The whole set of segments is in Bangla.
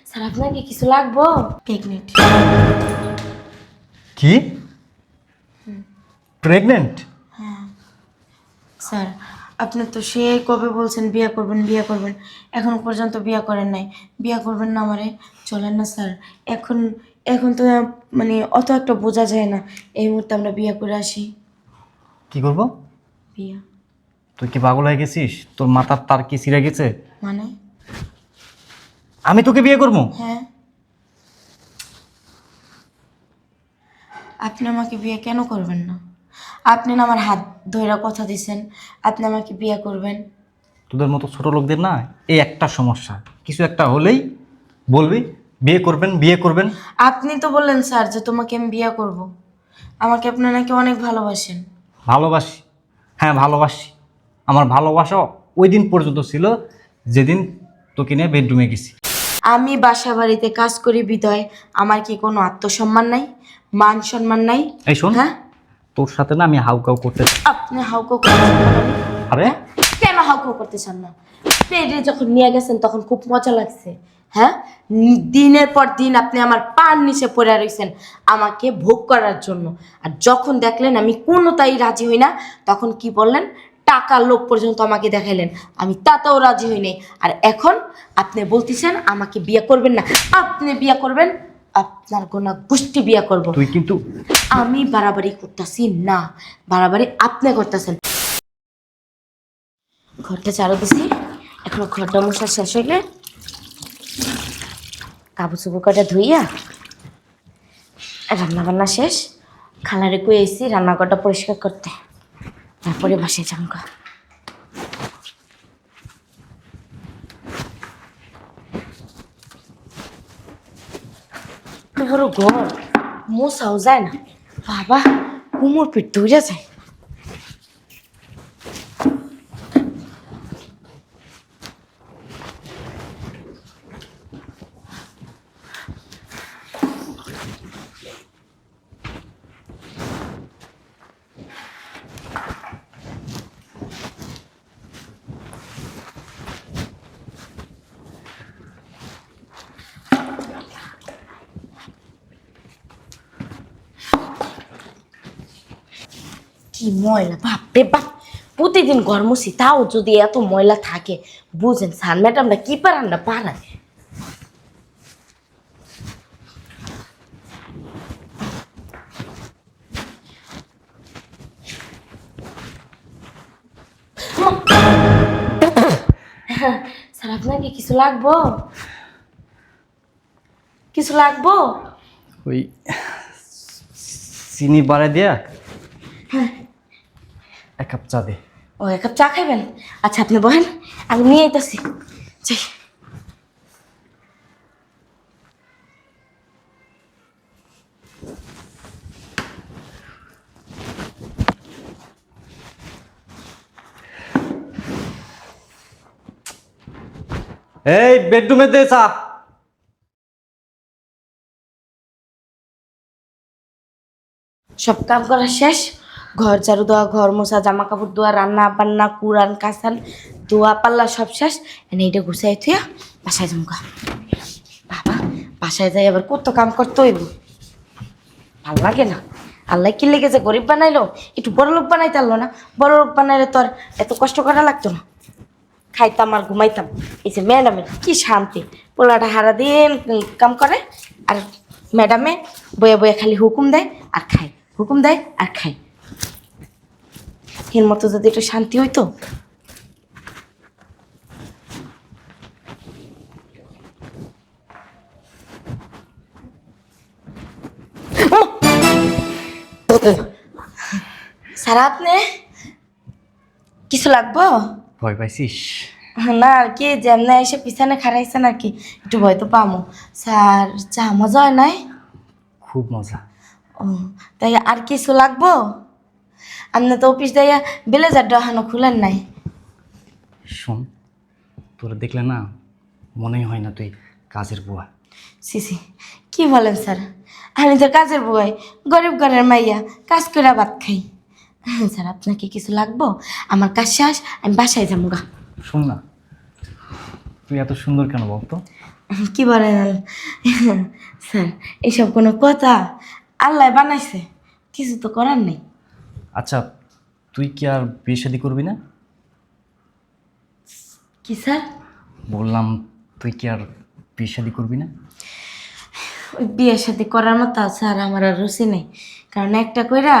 স্যার আপনাকে কিছু লাগবো? প্রেগনেন্ট। কি প্রেগনেন্ট? স্যার আপনি তো সে কবে বলছেন বিয়ে করবেন বিয়ে করবেন, এখন পর্যন্ত বিয়ে করেন নাই। বিয়ে করবেন না আমারে? চলেন না স্যার, এখন এখন তো মানে অত একটা বোঝা যায় না। এই মুহূর্তে আমরা বিয়ে করে আসি। কি করব? বিয়ে তুই কি পাগল হয়ে গেছিস? তোর মাথার তার কি ছিঁড়ে গেছে? মানে? আমি তোকে বিয়ে করবো? হ্যাঁ, আপনি আমাকে বিয়ে কেন করবেন না? আপনি না আমার হাত ধরে কথা দিছেন আপনি আমাকে বিয়ে করবেন। তোদের মতো ছোট লোকদের না এই একটা সমস্যা, কিছু একটা হলেই বলবি বিয়ে করবেন বিয়ে করবেন। আপনি তো বললেন স্যার যে তোমাকে আমি বিয়ে করব। আমাকে আপনি নাকি অনেক ভালোবাসেন। ভালোবাসি, হ্যাঁ ভালোবাসি। আমার ভালোবাসা ওই দিন পর্যন্ত ছিল যেদিন তোকে নিয়ে বেডরুমে গেছি। আমি বাসা বাড়িতে কাজ করি বিদয় আমার কি কোনো আত্মসম্মান নাই, মান সম্মান নাই? এই শোন, হ্যাঁ, তোর সাথে না আমি হাউকাউ করতে। আপনি হাউকাউ করতেছেন কেন? আরে কেন হাউকাউ করতেছেন না? পেটে যখন নিয়ে গেছেন তখন খুব মজা লাগছে। হ্যাঁ, দিনের পর দিন আপনি আমার পার নিচে পড়ে রয়েছেন আমাকে ভোগ করার জন্য। আর যখন দেখলেন আমি কোনোটাই রাজি হই না, তখন কি বললেন? টাকার লোভ পর্যন্ত আমাকে দেখাইলেন, আমি তাতেও রাজি হই নাই। আর এখন আপনি বলতেছেন আমাকে বিয়ে করবেন না। আপনি বিয়ে করবেন, আপনার গোনা গোষ্ঠী বিয়ে করব। তুই কিন্তু আমি বাড়াবাড়ি করতেছি না, বাড়াবাড়ি আপনি করতেছেন। ঘরটা ঝাড়ু দিছি, এখন ঘরটা মশা শেষ হইলে কাপড় চোপড় কটা ধুইয়া রান্না বান্না শেষ, খালারে কই আইছি রান্নাঘরটা পরিষ্কার করতে, তারপরে বাসায় যামগা। বড় ঘর, মশাও যায় না বাবা, কুমোর পিঠ ধরে যায়। কি ময়লা বাপরে বাপ, প্রতিদিন ঘর মুছি তাও যদি এত ময়লা থাকে, বুঝেন স্যার ম্যাডামরা কি পারান না পারায়। স্যার আপনাকে কিছু লাগবো? কিছু লাগবো? ওই চিনি বাড়াই দিয়া এক কাপ চা দে। ও এক কাপ চা খাইবেন? আচ্ছা আপনি বলেন, আমি নিয়ে আইতাছি। যাই। এই বেডরুমে দে চা। সব কাম করা শেষ, ঘর ঝাড়ু দেওয়া, ঘর মোছা, জামা কাপড় ধোয়া, রান্না বান্না, কুড়ান কাসান ধোয়া পাল্লা সব শেষ। এনে এইটা গুছাই থুয়া বাসায় যামগা। বাবা, বাসায় যাই আবার কত কাম করতে হইব, ভাল লাগে না। আল্লাহ কি লেগে যে গরিব বানাইলো, একটু বড় লোক বানাইতে পারলো না? বড় লোক বানাইলে তো আর এত কষ্ট করা লাগতো না, খাইতাম আর ঘুমাইতাম। এই যে ম্যাডামের কি শান্তি, পোলাটা হারা দিন কাম করে আর ম্যাডামে বয়ে বয়ে খালি হুকুম দেয় আর খায়, হুকুম দেয় আর খায়। এর মতো যদি একটু শান্তি হইতো। স্যার আপনি কিছু লাগবো? ভয় পাইছিস? না আর কি, যেমন এসে পিছনে খারাইছেন আর কি, একটু ভয় তো পামো। স্যার চা মজা হয় নাই? খুব মজা। ও, তাই আর কিছু লাগবো? আপনি তো অফিস দিয়ে ব্লেজারটা এখনো খুলেন নাই। শোন, তোরা দেখলে না মনেই হয় না তুই কাজের বুয়া। সিসি কি বলেন স্যার, আমি তো কাজের বই, গরিব ঘরের মাইয়া, কাজ করে ভাত খাই। স্যার আপনাকে কিছু লাগবো? আমার কাজ শেষ, আমি বাসায় যাবো গা। শোন না, তুই এত সুন্দর কেন বলতো? কি বলেন স্যার, এইসব কোনো কথা? আল্লাহ বানাইছে, কিছু তো করার নেই। আচ্ছা, তুই কি আর বিয়ে শাদী করবি না? কি স্যার? বললাম, তুই কি আর বিয়ে শাদী করবি না? ওই বিয়ের সাথে করার মতো স্যার আমার আর রুচি নেই। কারণ একটা কইরা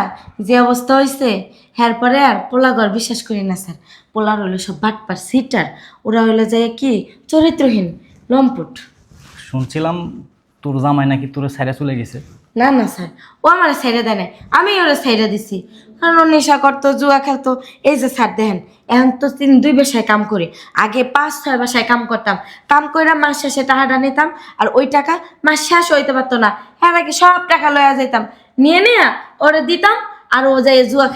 যে অবস্থা হয়েছে, হ্যার পরে আর পোলা ঘর বিশ্বাস করি না স্যার। পোলার হইলো সব বাটপার সিটার, ওরা হইলো যায় কি চরিত্রহীন লম্পট। শুনছিলাম তোর জামাই নাকি তোর সাইরা চলে গেছে। না না স্যার, ও আমার সাইডে দেয় নাই, আমি ওরা সাইডে দিছি। কারণ ও নেশা করতো, জুয়া খেলতো। এই যে স্যার দেখেন, এখন তো 3-2 বাসায় কাম করি। আগে 5-6 বাসায় কাম করতাম। কাম কইরা মাস শেষে টাকাটা নিতাম, আর ওই টাকা মাস শেষ হইতে পারতো না। হ্যাঁ আগে সব টাকা লয়া যাইতাম, নিয়ে নিয়ে ওরে দিতাম। আর ও যাই জুয়া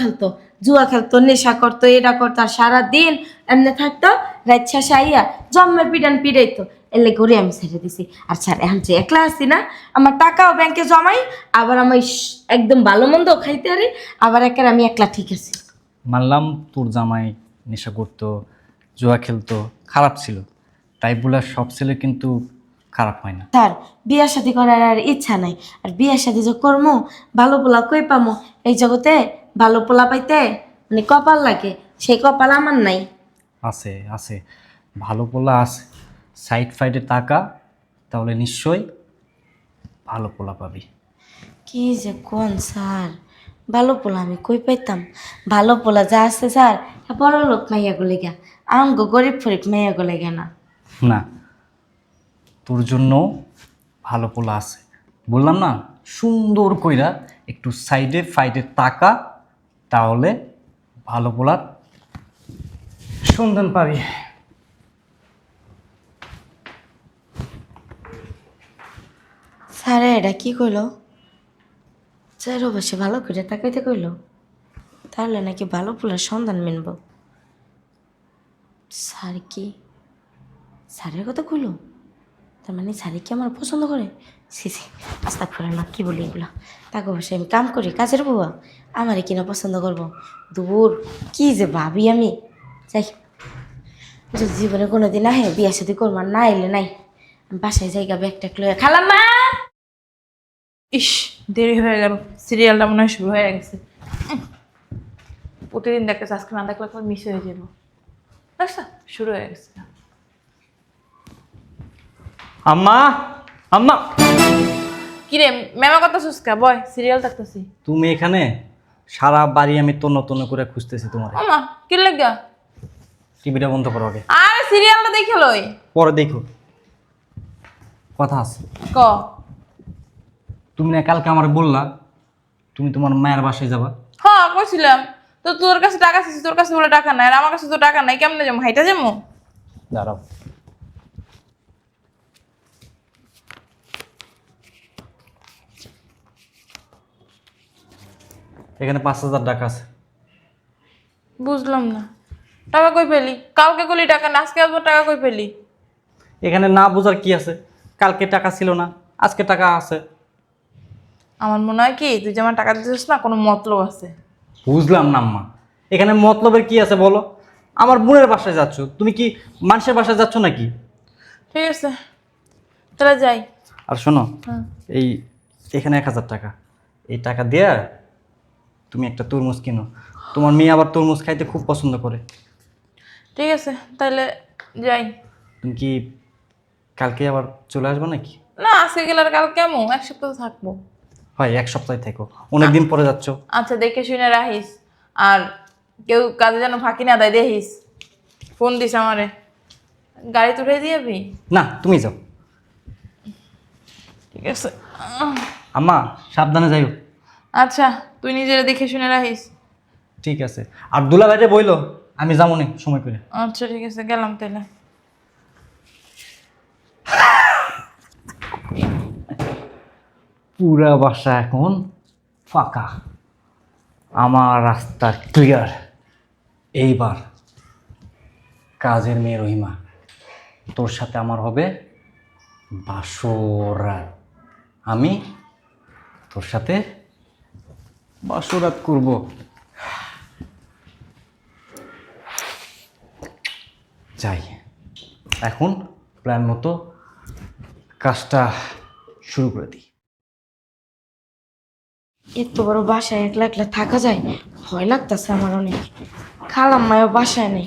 খেলতো, নেশা করতো, এটা করতো, আর সারাদিন এমনি থাকতো। রাত শেষে আইয়া জম্মের পিটান পিটাইতো। এলে করে আমি ছেড়ে দিছি। আর স্যার এখন যে একলা আছি না, আমার টাকাও ব্যাংকে জমাই, আবার আমি একদম ভালো মন্দ খাইতে পারি, আবার একের আমি একলা ঠিক আছি। মানলাম তোর জামাই নেশা করতো, জুয়া খেলতো, খারাপ ছিল, তাই বলে সব ছেলে কিন্তু খারাপ হয় না। স্যার বিয়ে শাদী করার আর ইচ্ছা নাই। আর বিয়ে শাদী যে করবো, ভালো পোলা কই পামো? এই জগতে ভালো পোলা পাইতে মানে কপাল লাগে, সেই কপাল আমার নাই। আছে আছে, ভালো পোলা আছে। সাইড ফাইডে টাকা, তাহলে নিশ্চয়ই ভালো পোলা পাবি। কি যে কোন স্যার, ভালো পোলা আমি কই পাইতাম? ভালো পোলা যা আছে স্যার, বড় লোক মাইয়া গুলি গা, আমগো গরিব ফরিব মাইয়া গুলি গা না। না, তোর জন্য ভালো পোলা আছে। বললাম না, সুন্দর কইরা একটু সাইডে ফাইডে টাকা, তাহলে ভালো পোলার সন্ধান পাবি। স্যারে এটা কি কইলো? চাইরো বসে ভালো করে তাকাইতে কইলো, তাহলে নাকি ভালো পোলার সন্ধান মিলব। স্যার কি স্যারের কথা কইলো? তার মানে স্যারে কি আমার পছন্দ করে? সি সি, আস্তাক করে না, কি বলি এগুলা? তাকে বসে আমি কাম করি, কাজের বুয়া, আমারে কিনা পছন্দ করবো? দূর, কি যে ভাবি আমি। যাই, যদি জীবনে কোনোদিন আহে বিয়ে সাথে করবো, আর না এলে নাই। আমি বাসায় জায়গা ব্যাগ ট্যাগ লইয়া খালাম মা। ইস, দেরি হয়ে গেল, সিরিয়ালটা মনে হয় শুরু হয়ে গেছে। প্রতিদিন দেখতেছে, আজকে না দেখলে মিস হয়ে যাবো। আচ্ছা, শুরু হয়ে গেছে। আম্মা, আম্মা, কিরে মেমা কথা সুস্কা বয়, সিরিয়াল দেখতেছি। তুমি এখানে? সারা বাড়ি আমি তন্ন তন্ন করে খুঁজতেছি তোমার। আমা কি লাগা? টিভিটা বন্ধ করো আগে। আরে সিরিয়ালটা দেখে লই। পরে দেখো, কথা আছে। ক। তুমি না কালকে আমার বললা তুমি তোমার মায়ের বাসায় যাবা? হ্যাঁ কইছিলাম তো, তোর কাছে টাকা আছে, তোর কাছে বলে টাকা নাই, আর আমার কাছে তো টাকা নাই, কেমনে যাবো? হাইটা যাবো? দাঁড়াও, এখানে 5,000 টাকা আছে। বুঝলাম না, টাকা কই পেলি? কালকে কইলি টাকা না, আজকে আসবো, টাকা কই পেলি? এখানে না বোঝার কি আছে? কালকে টাকা ছিল না, আজকে টাকা আছে। আমার মনে হয় কি, তুই যে আমার টাকা দিচ্ছিস না, কোনো মতলব আছে। বুঝলাম না আম্মা, এখানে মতলবের কি আছে বলো? আমার বোনের বাসায় যাচ্ছ, তুমি কি মানুষের বাসায় যাচ্ছ নাকি? ঠিক আছে, তাহলে যাই। আর শোনো, হ্যাঁ। এই এখানে 1,000 টাকা, এই টাকা দিয়ে তুমি একটা তরমুজ কিনো। তোমার মেয়ে আবার তরমুজ খাইতে খুব পছন্দ করে। ঠিক আছে, তাহলে যাই। তুমি কি কালকে আবার চলে আসবে নাকি? না, আজকে গেলে আর কাল কেমন, 1 সপ্তাহ থাকবো। হয়, 1 সপ্তাহ থেকো, অনেকদিন পরে যাচ্ছ। আচ্ছা, দেখে শুনে রাখিস, আর কেউ কাজে যেন ফাঁকি না দেয় দেখিস। ফোন দিস আমারে, গাড়ি তুলে দিয়াবি? না, তুমি যাও। ঠিক আছে। আম্মা সাবধানে যাইও। আচ্ছা, তুই নিজেরা দেখে শুনে রাখিস। ঠিক আছে, আর দুলা ভাইরে বইলো আমি যাবো নি সময় করে। আচ্ছা ঠিক আছে, গেলাম তাহলে। পুরা বাসা এখন ফাঁকা, আমার রাস্তা ক্লিয়ার। এইবার কাজের মেয়ে রহিমা, তোর সাথে আমার হবে বাসরাত। আমি তোর সাথে বাসরাত করব। যাই, এখন প্ল্যান মতো কাজটা শুরু করে দিই। এত বড় বাসায় একলা একলা থাকা যায়, ভয় লাগতেছে আমার অনেক। খালাম্মায়ও বাসায় নেই।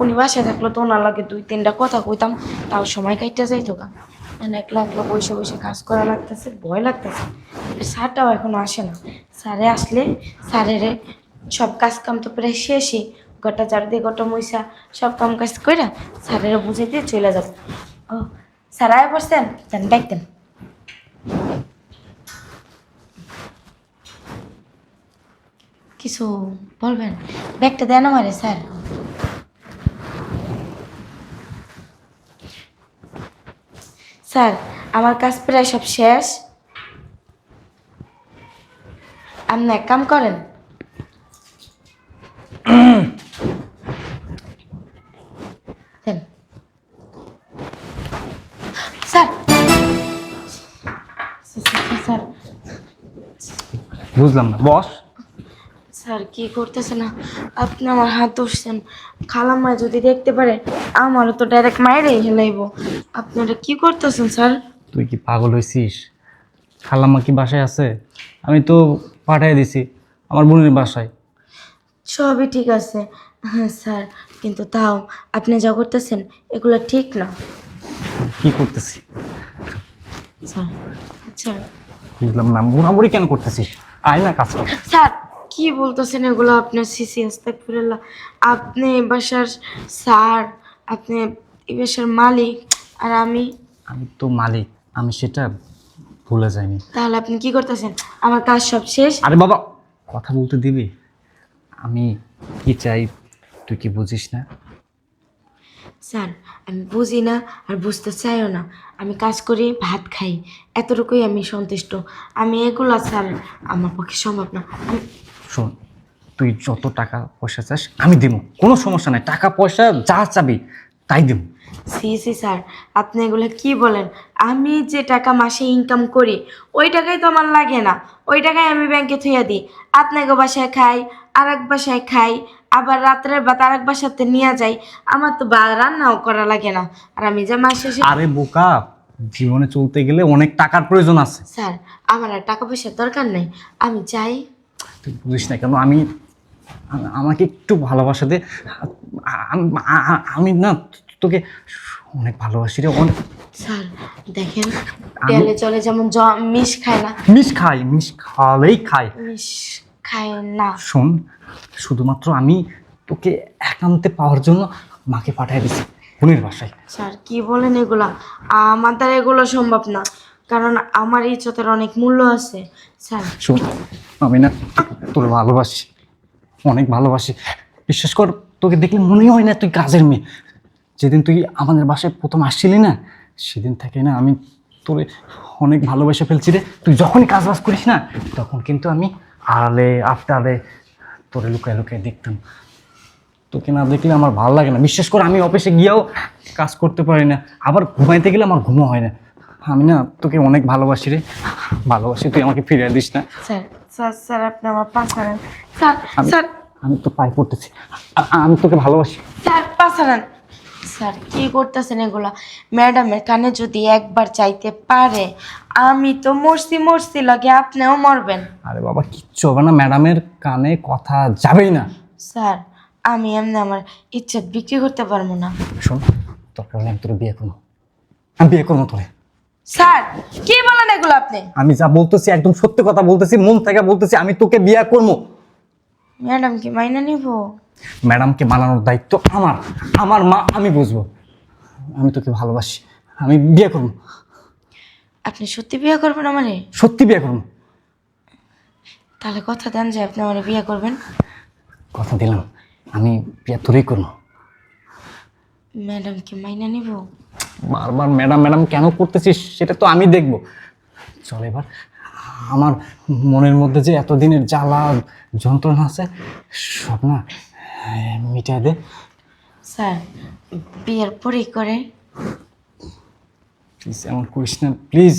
উনি বাসায় থাকলে তো ওনার লাগে 2-3টা কথা কইতাম, তাও সময় কাইটা যাইতো গা। একলা একলা বসে বসে কাজ করা লাগতেছে, ভয় লাগতেছে। স্যারটাও এখনো আসে না। স্যারে আসলে স্যারের সব কাজ কাম তো প্রায় শেষই, গোটা ঝাড়ু দিয়ে গোটা মইসা সব কাম কাজ কইরা স্যারের বুঝে দিয়ে চলে যাব। ও স্যার আয় পড়ছেন, যান ডাক দেন। কিছু বলবেন? ব্যাগটা দেন আমারে স্যার। স্যার আমার কাজ প্রায় সব শেষ। আপনি এক কাম করেন, দেন। স্যার স্যার বুঝলাম না বস। স্যার কি করতেছে না, আপনি আমার হাত ধরছেন। খালাম্মা যদি দেখতে পারে আমারও তো ডাইরেক্ট মায়েরাই হেলাইব। আপনারা কি করতেছেন স্যার? তুই কি পাগল হয়েছিস? খালাম্মা কি বাসায় আছে? আমি তো পাঠিয়ে দিছি আমার বোনের বাসায়। সবই ঠিক আছে হ্যাঁ স্যার, কিন্তু তাও আপনি যা করতেছেন এগুলো ঠিক না কি করতেছি? স্যার। আচ্ছা বুঝলাম না, মোড়ামুড়ি কেন করতেছিস? আয় না কাজ কর। স্যার কি বলতেছেন এগুলো? আপনার সিসি আস্তাগফিরুল্লাহ, আপনি এই বাসার স্যার, আপনি এই বাসার মালিক, আর আমি। আমি তো মালিক, আমি সেটা ভুলে যাইনি। তাহলে আপনি কি করতেছেন? আমার কাজ সব শেষ। আরে বাবা, কথা বলতে দিবি? আমি কি চাই তুই কি বুঝিস না? স্যার আমি বুঝি না আর বুঝতে চাইও না। আমি কাজ করি, ভাত খাই, এতটুকুই আমি সন্তুষ্ট। আমি এগুলো স্যার আমার পক্ষে সম্ভব না। শোন, তুই যত টাকা পয়সা চাস আমি দিব, কোনো সমস্যা নাই। টাকা পয়সা যা চাবি তাই দিব। সি সি স্যার, আপনি এগুলো কি বলেন? আমি যে টাকা মাসে ইনকাম করি ওই টাকাই তো আমার লাগে না, ওই টাকায় আমি ব্যাংকে থুইয়া দিই। আপনাকে বাসায় খাই, আর এক বাসায় খাই, আবার রাত্রের ভাত আর এক বাসাতে নিয়ে যাই। আমার তো রান্নাও করা লাগে না। আর আমি যে মাস শেষে। আরে বোকা, জীবনে চলতে গেলে অনেক টাকার প্রয়োজন আছে। স্যার আমার আর টাকা পয়সার দরকার নেই, আমি চাই। তুই বুঝিস না কেন? আমাকে একটু ভালোবাসা দে। আমি না তোকে অনেক ভালোবাসি রে, অনেক। স্যার দেখেন, তেলে চলে যেমন মিশ খায় না, মিস খাওয়ালেই খাই। মিশ খায় না। শোন, শুধুমাত্র আমি তোকে একান্তে পাওয়ার জন্য মাকে পাঠিয়ে দিছি বোনের বাসায়। স্যার কি বলেন এগুলা? আমার দ্বারা এগুলো সম্ভব না, কারণ আমার ইজ্জতের অনেক মূল্য আছে স্যার। শোন, আমি না তোর ভালোবাসি, অনেক ভালোবাসি। বিশ্বাস কর, তোকে দেখলে মনেই হয় না তুই কাজের মেয়ে। যেদিন তুই আমাদের বাসায় প্রথম আসছিলি না, সেদিন থেকে না আমি তোরে অনেক ভালোবাসা ফেলছি রে। তুই যখনই কাজ বাজ করিস না, তখন কিন্তু আমি আড়ালে আফটালে তোরে লুকায় লুকায় দেখতাম। তোকে না দেখলে আমার ভালো লাগে না। বিশ্বাস কর, আমি অফিসে গিয়েও কাজ করতে পারি না, আবার ঘুমাইতে গেলে আমার ঘুমও হয় না। আমি না তোকে অনেক ভালোবাসি রে, ভালোবাসি। তুই আমাকে ফিরিয়ে দিস না। স্যার স্যার স্যার আপনি আমার পা ছাড়েন স্যার। আমি- স্যার আমি তো পায়ে পড়তেছি, আমি তোকে ভালোবাসি। স্যার পা ছাড়েন। স্যার কি করতেছেন এগুলা? ম্যাডামের কানে যদি একবার চাইতে পারে, আমি তো মরছি মরছি লাগে, আপনিও মরবেন। আরে বাবা, কিচ্ছু হবে না, ম্যাডামের কানে কথা যাবেই না। স্যার আমি এমনি আমার ইচ্ছা বিক্রি করতে পারবো না। শোন, তোর কারণে আমি তোর বিয়ে করবো, আমি বিয়ে করবো তোরে। স্যার কি বলেন এগুলো আপনি? আমি যা বলতেছি একদম সত্যি কথা বলতেছি, মন থেকে বলতেছি, আমি তোকে বিয়ে করবো। ম্যাডাম কি মাইনা নিব? ম্যাডামকে মানানোর দায়িত্ব আমার, আমার মা, আমি বুঝবো। আমি তোকে ভালোবাসি, আমি বিয়ে করবো। আপনি সত্যি বিয়ে করবেন আমারে? সত্যি বিয়ে করবো। তাহলে কথা দেন যে আপনি আমারে বিয়ে করবেন। কথা দিলাম, আমি বিয়ে তোরেই করবো। ম্যাডাম কি মাইনা নিব? বারবার ম্যাডাম ম্যাডাম কেন করতেছিস সেটা তো আমি দেখবো। চল এবার আমার মনের মধ্যে যে এতদিনের জ্বালা যন্ত্রণা আছে সব না মিটাই দে। স্যার বিয়ের পরেই করে। প্লিজ এমন করিস না প্লিজ।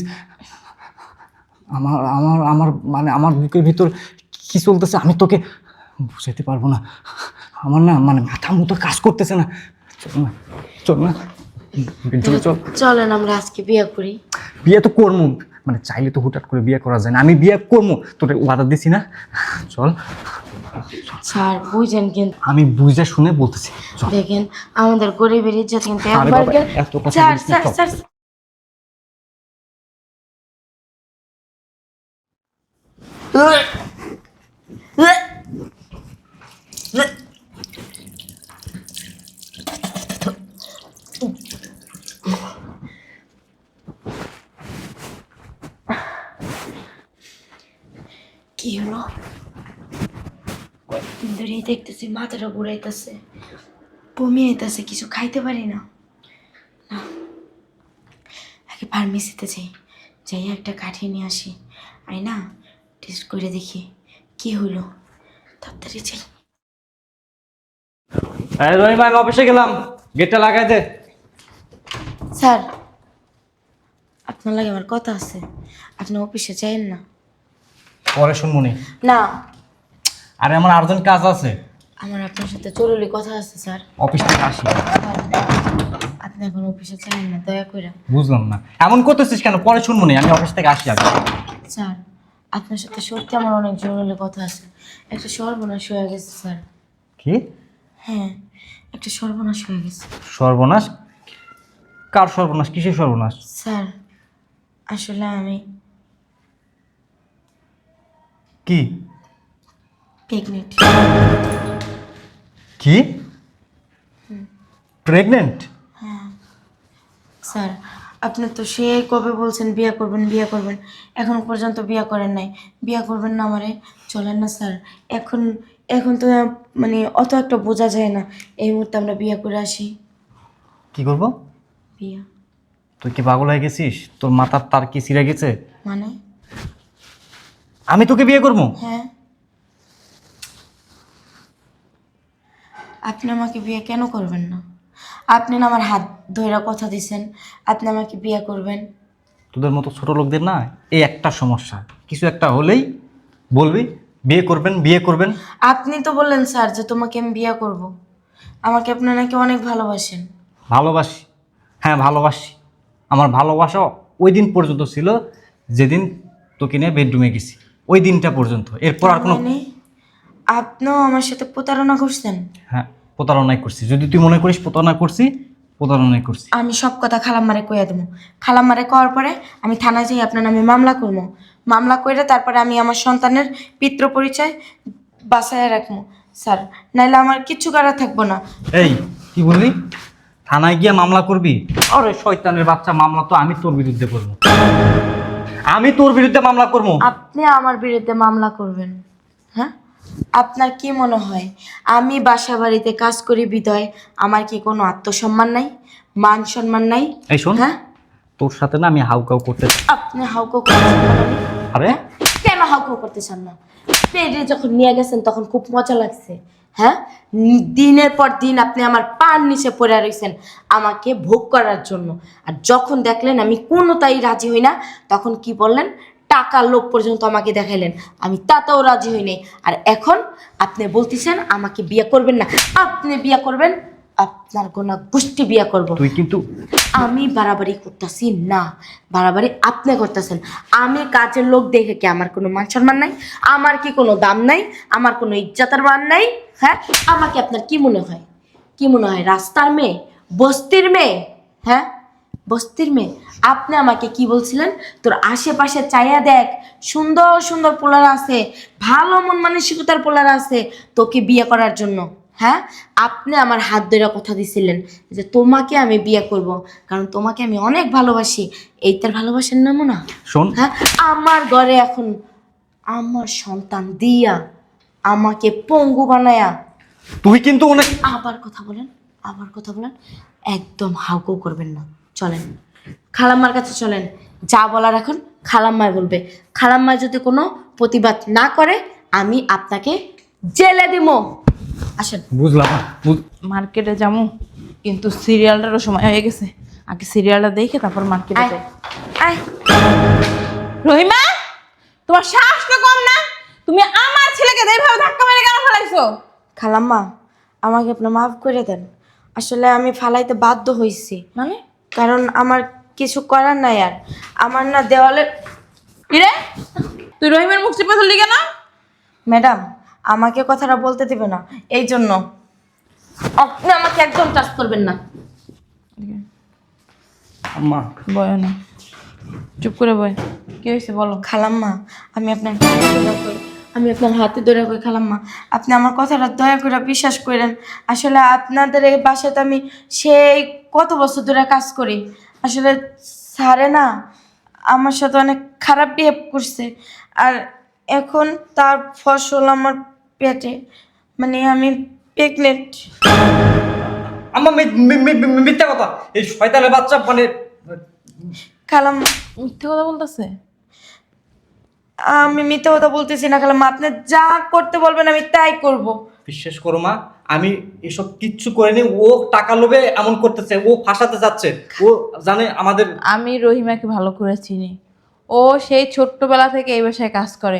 আমার আমার আমার মানে আমার বুকের ভিতর কি চলতেছে আমি তোকে বুঝাইতে পারবো না। আমার না মানে মাথা মতো কাজ করতেছে না। চল না, চল না। চল চল। চলেন আমরা আজকে বিয়ে করি। বিয়ে তো করবো, মানে চাইলে তো হুটহাট করে বিয়ে করা যায় না। আমি বিয়ে করবো, তোরে ওয়াদা দিছি না। চল। স্যার বুঝেন কিন্তু, আমি বুঝে শুনে বলতেছি চল। দেখেন আমাদের গরিবের ইজ্জত কিন্তু আরে একবার বাবা, গেল। এত কথা স্যার বলিস না, স্যার চল। স্যার কি হলো? কয়েকদিন ধরেই দেখতেছি মাথাটা ঘুরাইতেছে, বমি আইতাছে, কিছু খাইতে পারি না। না, আগে ফার্মেসিতে যাই, যাই একটা কাঠি নিয়ে আসি, আই না টেস্ট করে দেখি কি হলো। তাড়াতাড়ি যাই। রহিমা, আমি অফিসে গেলাম, গেটটা লাগাই দে। স্যার আপনার লাগে আমার কথা আছে, আপনি অফিসে যাইেন না। পরে শুনবো নি। না, আরে আমার আর্জেন্ট কাজ আছে, আমার আপনার সাথে জরুরি কথা আছে স্যার। অফিস থেকে আসি। আপনি এখন অফিসে যাইেন না দয়া করে। বুঝলাম না, এমন করতেছিস কেন? পরে শুনবো নি, আমি অফিস থেকে আসি আগে। স্যার আপনার সাথে সত্যি আমার অনেক জরুরি কথা আছে। একটা সর্বনাশ হয়ে গেছে স্যার। কি হ্যাঁ, একটা সর্বনাশ হয়ে গেছে সর্বনাশ? কার সর্বনাশ? কিসের সর্বনাশ? স্যার। আসলে আমি কি প্রেগনেন্ট। কি প্রেগনেন্ট? স্যার আপনি তো সে কবে বলছেন বিয়ে করবেন বিয়ে করবেন, এখন পর্যন্ত বিয়ে করেন নাই। বিয়ে করবেন না আমারে? চলেন না স্যার, এখন এখন তো মানে অত একটা বোঝা যায় না। এই মুহূর্তে আমরা বিয়ে করে আসি। কি করবো? বিয়ে তুই কি পাগল হয়ে গেছিস? তোর মাথার তার কি ছিঁড়ে গেছে? মানে? আমি তোকে বিয়ে করবো? হ্যাঁ, আপনি আমাকে বিয়ে কেন করবেন না? আপনি না আমার হাত ধরে কথা দিছেন আপনি আমাকে বিয়ে করবেন। তোদের মতো ছোট লোকদের না এই একটা সমস্যা, কিছু একটা হলেই বলবি বিয়ে করবেন বিয়ে করবেন। আপনি তো বললেন স্যার যে তোমাকে আমি বিয়ে করব, আমাকে আপনি নাকি অনেক ভালোবাসেন। ভালোবাসি, হ্যাঁ ভালোবাসি। আমার ভালোবাসা ওই দিন পর্যন্ত ছিল যেদিন তোকে নিয়ে বেডরুমে গেছি, ওই দিনটা পর্যন্ত। এরপর আর কোনো। মানে আপনিও আমার সাথে প্রতারণা করছেন? হ্যাঁ, প্রতারণাই করছি। যদি তুই মনে করিস প্রতারণা করছি, প্রতারণাই করছি। আমি সব কথা খালাম্মারে কইয়া দেবো। খালাম্মারে কওয়ার পরে আমি থানায় যাই আপনার নামে মামলা করবো। মামলা করে তারপরে আমি আমার সন্তানের পিতৃ পরিচয় বাসায় রাখবো স্যার, নাইলে আমার কিচ্ছু করা থাকবো না। এই কি বললি? থানায় গিয়ে মামলা করবি? আরে শয়তানের বাচ্চা, মামলা তো আমি তোর বিরুদ্ধে করবো। আমি তোর বিরুদ্ধে মামলা করবো? আপনি আমার বিরুদ্ধে মামলা করবেন? হ্যাঁ, আপনার কি মনে হয় আমি বাসা বাড়িতে কাজ করি বিদয় আমার কি কোনো আত্মসম্মান নাই, মান সম্মান নাই? এই শোন, হ্যাঁ, তোর সাথে না আমি হাউকাউ করতে। আপনি হাউকো করতেছেন না মানে? আরে কেন হাউকো করতেছেন না? পেটে যখন নিয়ে গেছেন তখন খুব মজা লাগছে। হ্যাঁ, দিনের পর দিন আপনি আমার পার নিচে পড়ে রয়েছেন আমাকে ভোগ করার জন্য। আর যখন দেখলেন আমি কোনোটাই রাজি হই না, তখন কি বললেন? টাকার লোভ পর্যন্ত আমাকে দেখাইলেন, আমি তাতেও রাজি হই নাই। আর এখন আপনি বলতেছেন আমাকে বিয়ে করবেন না। আপনি বিয়ে করবেন, আপনার গোনা গোষ্ঠী বিয়ে করব। তুই কিন্তু আমি বাড়াবাড়ি করতেছি না, বাড়াবাড়ি আপনি করতেছেন। আমি কাজের লোক দেখে কি আমার কোনো মান সম্মান নাই? আমার কি কোনো দাম নাই? আমার কোনো ইজ্জতের মান নাই? হ্যাঁ, আমাকে আপনার কি মনে হয়? কি মনে হয় রাস্তার মেয়ে, বস্তির মেয়ে? হ্যাঁ, বস্তির মেয়ে। আপনি আমাকে কি বলছিলেন? তোর আশেপাশে চাইয়া দেখ, সুন্দর সুন্দর পোলার আছে, ভালো মন মানসিকতার পোলার আছে তোকে বিয়ে করার জন্য। হ্যাঁ, আপনি আমার হাত ধরে কথা দিছিলেন যে তোমাকে আমি বিয়ে করব, কারণ তোমাকে আমি অনেক ভালোবাসি। এইটার ভালোবাসার নামও না? শোন, হ্যাঁ, আমার ঘরে এখন আমার সন্তান দিয়া আমাকে পঙ্গু বানায়া তুই কিন্তু অনেক। আবার কথা বলেন, আবার কথা বলেন, একদম হাউকো করবেন না। চলেন খালাম্মার কাছে চলেন, যা বলার এখন খালাম্মায় বলবে। খালাম্মায় যদি কোনো প্রতিবাদ না করে আমি আপনাকে জেলে দিব। আসেন। বুঝলাম না, মার্কেটে যাবো, কিন্তু সিরিয়ালটারও সময় হয়ে গেছে। আগে সিরিয়ালটা দেখে তারপর মার্কেটে আয়, যাই। আয়। রহিমা, তোমার সাহস তো কম না? তুমি আমার ছেলেকে এইভাবে ধাক্কা মেরে কেন ফেলাইছো? খালাম্মা আমাকে আপনি মাফ করে দেন। আসলে আমি ফালাইতে বাধ্য হয়েছি, মানে কারণ আমার কিছু করার নাই আর। আমার না দেওয়ালে কিরে তুই রহিমের মুখ চেপে ধরলি কেন? ম্যাডাম আমাকে কথাটা বলতে দিবে না, এই জন্য আপনি আমাকে একদম টাচ করবেন না। আম্মা বয় না, চুপ করে বয়। কি হয়েছে বলো? খালাম্মা আমি আপনার হাতে ধরে কই, আমি আপনার হাতে ধরে কই খালাম্মা, আপনি আমার কথাটা দয়া করে বিশ্বাস করেন। আসলে আপনাদের এই বাসাতে আমি সেই কত বছর ধরে কাজ করি। আসলে স্যারে না আমার সাথে অনেক খারাপ বিহেভ করছে, আর এখন তার ফসল আমার পেটে, মানে আমি প্রেগনেন্ট। আম্মা মিথ্যা কথা, এই শয়তানের বাচ্চা মানে খালাম্মা মিথ্যে কথা বলতেছে? আমি মিথ্যা কথা বলতেছি না খালাম্মা, আপনি যা করতে বলবেন আমি তাই করব। বিশ্বাস করো মা, আমি এসব কিচ্ছু করিনি। ও টাকা লোভে এমন করতেছে, ও ফাঁসাতে যাচ্ছে। ও জানে আমাদের। আমি রহিমাকে ভালো করে চিনি। ও সেই ছোট্টবেলা থেকে এই বাসায় কাজ করে।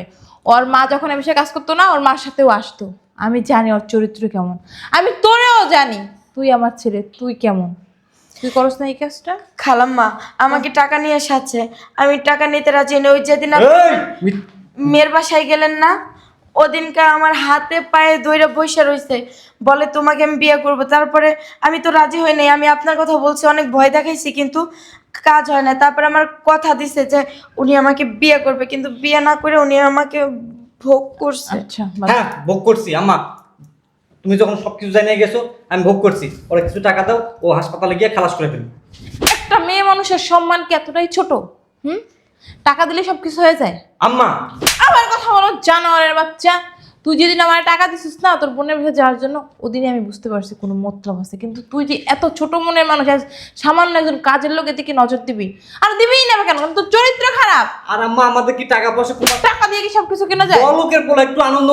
ওর মা যখন এই বাসায় কাজ করতো না, ওর মার সাথেও আসতো। আমি জানি ওর চরিত্র কেমন। আমি তোরেও জানি তুই আমার ছেলে, তুই কেমন। তুই করস না এই কাজটা? খালাম্মা আমাকে টাকা নিয়ে এসেছে, আমি টাকা নিতে রাজি নই। ওই যেদিন এই, মেয়ের বাসায় গেলেন না, ওদিনকে আমার হাতে পায়ে ধরে বসে রয়েছে, বলে তোমাকে আমি বিয়ে করব। তারপরে আমি তো রাজি হই নাই, আমি আপনার কথা বলছি, অনেক ভয় দেখাইছি, কিন্তু কাজ হয় না। তারপরে আমার কথা দিছে যে উনি আমাকে বিয়ে করবে, কিন্তু বিয়ে না করে উনি আমাকে ভোগ করছে। আচ্ছা হ্যাঁ ভোগ করছি আম্মা। তুমি যখন সবকিছু জানিয়ে গেছো, আমি ভোগ করছি। ওরা কিছু টাকা দাও, ও হাসপাতালে গিয়ে খালাস করে ফেলবে। একটা মেয়ে মানুষের সম্মান কি এতটাই ছোট? টাকা দিলে সব কিছু হয়ে যায়? আম্মা আবার কথা বলো জানোয়ারের বাচ্চা। তুই যেদিন আমার টাকা দিছিস না তোর বোনের বাসায় যাওয়ার জন্য, ওদিনই আমি বুঝতে পারছি কোনো মতলব আছে। কিন্তু তুই যে এত ছোট মনের মানুষ, আজ সামান্য একজন কাজের লোক এদিকে নজর দিবি? আর দিবিই না কেন? কারণ তোর চরিত্র খারাপ। আর আম্মা আমাদের কি টাকা পয়সা কোথা টাকা দিয়ে কি সবকিছু কেনা যায়? বলকের বলে একটু আনন্দ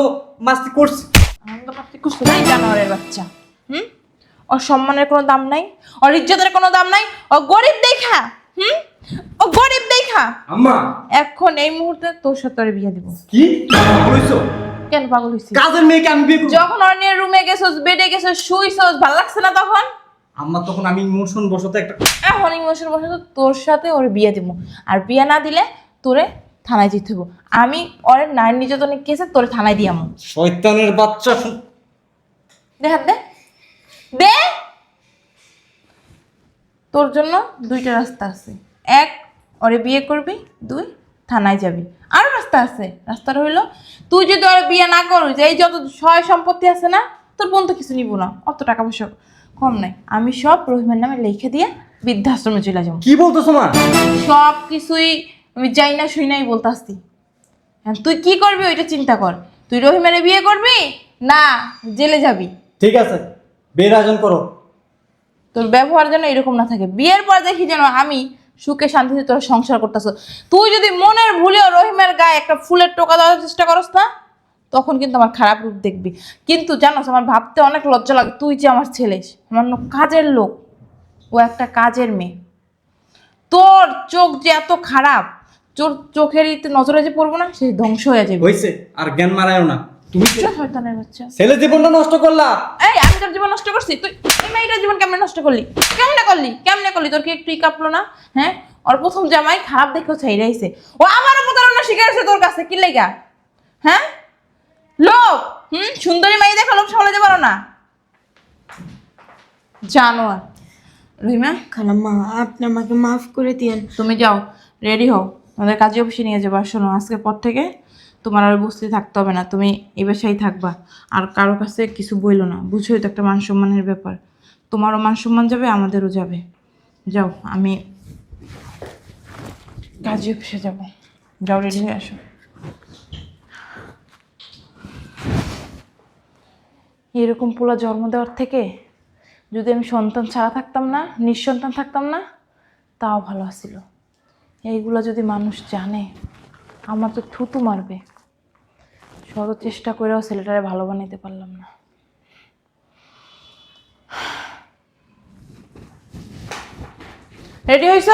মাস্তি করছি। আনন্দ করতে খুশি নাই জানোয়ারের বাচ্চা। ওর সম্মানের কোনো দাম নাই, ওর ইজ্জতের কোনো দাম নাই। ও গরিব দেখা, ও গরিব দেখা। আম্মা এখন এই মুহূর্তে তোর সাথে ওর বিয়ে দিব। কি কইছো? কেন পাগল হইছিস? কাজের মেয়েকে আমি বিয়ে করব? যখন ওর নিয়ে রুমে গেছস, বেডে গেছস, শুইছস, ভালো লাগছে না তখন? আম্মা তখন আমি ইমোশন বশত একটা এখন ইমোশন বসে তো তোর সাথে ওর বিয়ে দিব। আর বিয়ে না দিলে তোরে থানায় যেতে হবো। আমি ওর নারী নির্যাতনের কেসে তোরে থানায় দিয়াম। শয়তানের বাচ্চা। দে হাত দে, দে। তোর জন্য দুইটা রাস্তা আছে। এক, ওরে বিয়ে করবি। দুই, থানায় যাবি। আরো রাস্তা আছে। রাস্তাটা হইলো তুই যদি ওরে বিয়ে না করিস, এই যত সয় সম্পত্তি আছে না, তোর বোন তো কিছু নিব না, অত টাকা পয়সা কম নাই। আমি সব রহিমের নামে লিখে দিয়ে বৃদ্ধাশ্রমে চলে যাবো। কি বলতেছো মা? সব কিছুই আমি যাই না শুই নাই বলতে আসছি। তুই কি করবি ওইটা চিন্তা কর। তুই রহিমের বিয়ে করবি না জেলে যাবি? ঠিক আছে, বিয়ের আয়োজন করো। তোর ব্যবহার যেন এরকম না থাকে। বিয়ের পর দেখি যেন আমি সুখে শান্তিতে তোর সংসার করতেছ। তুই যদি মনের ভুলেও রহিমের গায়ে একটা ফুলের টোকা দেওয়ার চেষ্টা করস না, তখন কিন্তু আমার খারাপ রূপ দেখবি। কিন্তু জানোস আমার ভাবতে অনেক লজ্জা লাগে, তুই যে আমার ছেলে, সামান্য কাজের লোক, ও একটা কাজের মেয়ে। তোর চোখ যে এত খারাপ, তোর চোখের নজরে যে পড়বো না, সে ধ্বংস হয়ে যাবে। হইছে, আর জ্ঞান মারায়ও না। তুমি শয়তানের বাচ্চা। ছেলে জীবনটা নষ্ট করলা। এই আমি তোর জীবন নষ্ট করছি? তুই এই মেয়েটার জীবন কেমনে নষ্ট করলি? কেমনে করলি? কেমনে করলি? তোর কি একটু কাঁপলো না? হ্যাঁ, ওর প্রথম জামাই খারাপ দেখেও ছাইড়ে আইছে। ও আমারও প্রতারণা শিখাইছে তোর কাছে, কি লেগা? হ্যাঁ, লোক সুন্দরী মাই দেখো লোক সামলাতে পারো না, জানোয়ার। রহিমা খালাম্মা আপনি আমাকে মাফ করে দিয়েন। তুমি যাও, রেডি হও, আমাদের কাজে অফিসে নিয়ে যাবো। আর শোনো, আজকের পর থেকে তোমার আর বসতে থাকতে হবে না, তুমি এই বাসায় থাকবা। আর কারো কাছে কিছু বইলো না, বুঝোই তো একটা মান সম্মানের ব্যাপার। তোমারও মান সম্মান যাবে, আমাদেরও যাবে। যাও, আমি কাজে অফিসে যাবো। যাও, রেডি হয়ে আসো। এরকম পোলা জন্ম দেওয়ার থেকে যদি আমি সন্তান ছাড়া থাকতাম না, নিঃসন্তান থাকতাম না, তাও ভালো ছিল। এইগুলো যদি মানুষ জানে, আমার তো থুতু মারবে। শত চেষ্টা করেও ছেলেটারে ভালো বানাইতে পারলাম না। রেডি হইছ?